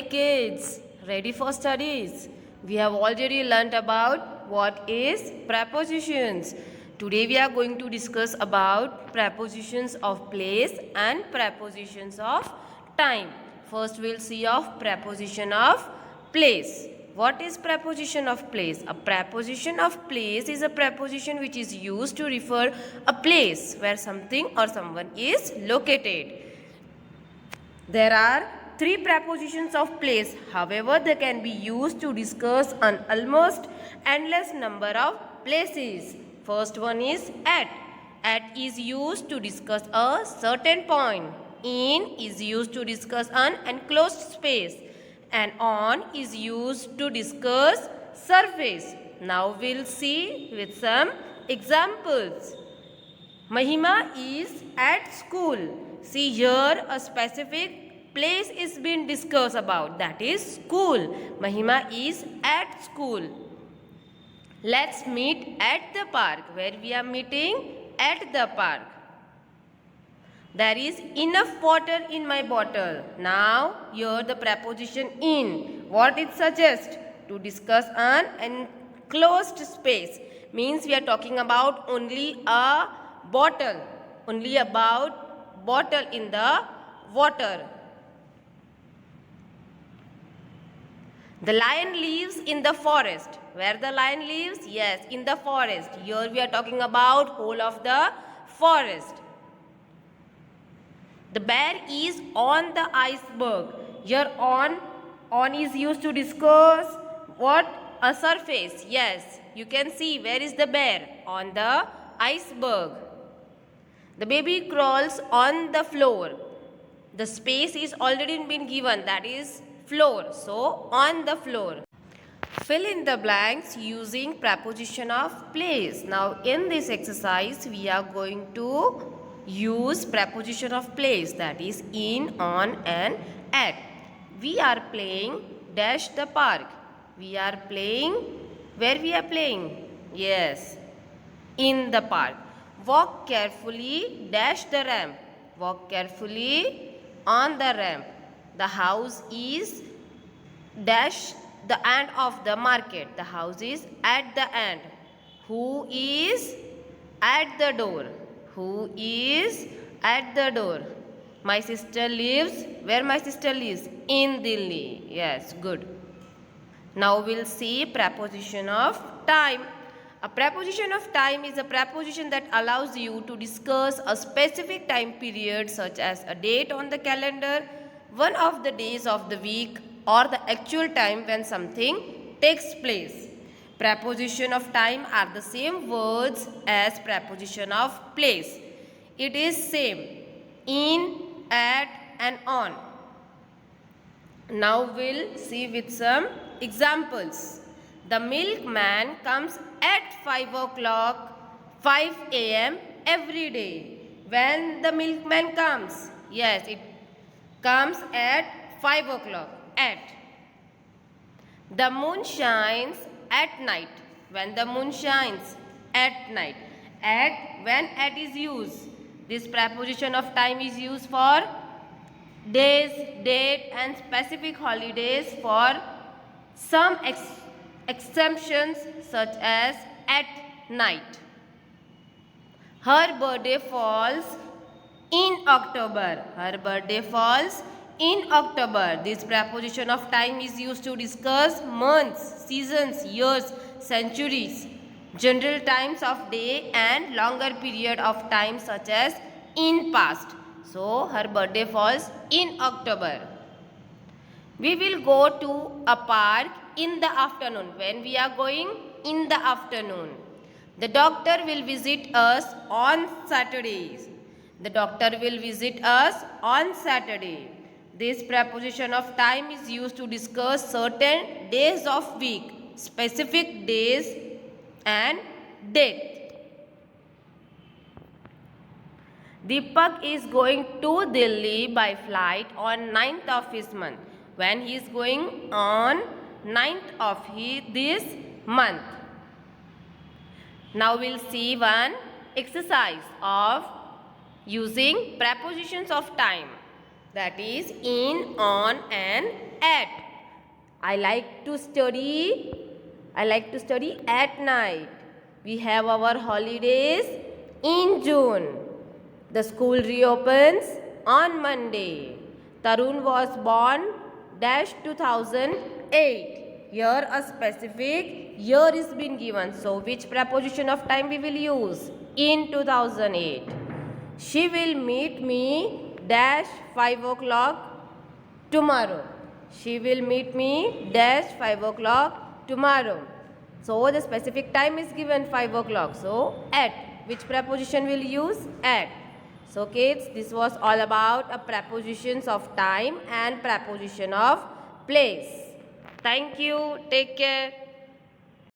kids, ready for studies? We have already learnt about what is prepositions. Today we are going to discuss about prepositions of place and prepositions of time. First we'll see of preposition of place. What is preposition of place? A preposition of place is a preposition which is used to refer a place where something or someone is located. There are three prepositions of place. However, they can be used to discuss an almost endless number of places. First one is at. At is used to discuss a certain point. In is used to discuss an enclosed space. And on is used to discuss surface. Now we'll see with some examples. Mahima is at school. See here a specific place is being discussed about, that is school. Mahima is at school. Let's meet at the park. Where we are meeting? At the park. There is enough water in my bottle. Now here the preposition in. What it suggests? To discuss an enclosed space. Means we are talking about only a bottle. Only about bottle in the water. The lion lives in the forest. Where the lion lives? Yes, in the forest. Here we are talking about whole of the forest. The bear is on the iceberg. Here on is used to discuss what? A surface. Yes, you can see where is the bear? On the iceberg. The baby crawls on the floor. The space is already been given, that is floor. So on the floor. Fill in the blanks using preposition of place. Now in this exercise we are going to use preposition of place, that is in, on and at. We are playing dash the park. We are playing, where we are playing? Yes, in the park. Walk carefully dash the ramp. Walk carefully on the ramp. The house is dash the end of the market. The house is at the end. Who is at the door? Who is at the door? My sister lives. Where my sister lives? In Delhi. Yes, good. Now we'll see preposition of time. A preposition of time is a preposition that allows you to discuss a specific time period such as a date on the calendar, one of the days of the week, or the actual time when something takes place. Preposition of time are the same words as preposition of place. It is same. In, at and on. Now we'll see with some examples. The milkman comes at 5 a.m. every day. When the milkman comes? Yes, it comes at 5 o'clock. At. The moon shines at night. When the moon shines? At night. At, when at is used? This preposition of time is used for days, date and specific holidays, for some exemptions such as at night. Her birthday falls in October. Her birthday falls in October. This preposition of time is used to discuss months, seasons, years, centuries, general times of day and longer period of time such as in past. So her birthday falls in October. We will go to a park in the afternoon. When we are going? In the afternoon. The doctor will visit us on Saturdays. The doctor will visit us on Saturday. This preposition of time is used to discuss certain days of week, specific days and date. Deepak is going to Delhi by flight on 9th of this month. When he is going? On 9th of this month. Now we'll see one exercise of using prepositions of time, that is in, on and at. I like to study at night. We have our holidays in June. The school reopens on Monday. Tarun was born dash 2008. Here a specific year is been given. So which preposition of time we will use? In 2008. She will meet me dash 5 o'clock tomorrow. She will meet me dash 5 o'clock tomorrow. So the specific time is given 5 o'clock. So at. Which preposition will use? At. So kids, this was all about a prepositions of time and preposition of place. Thank you. Take care.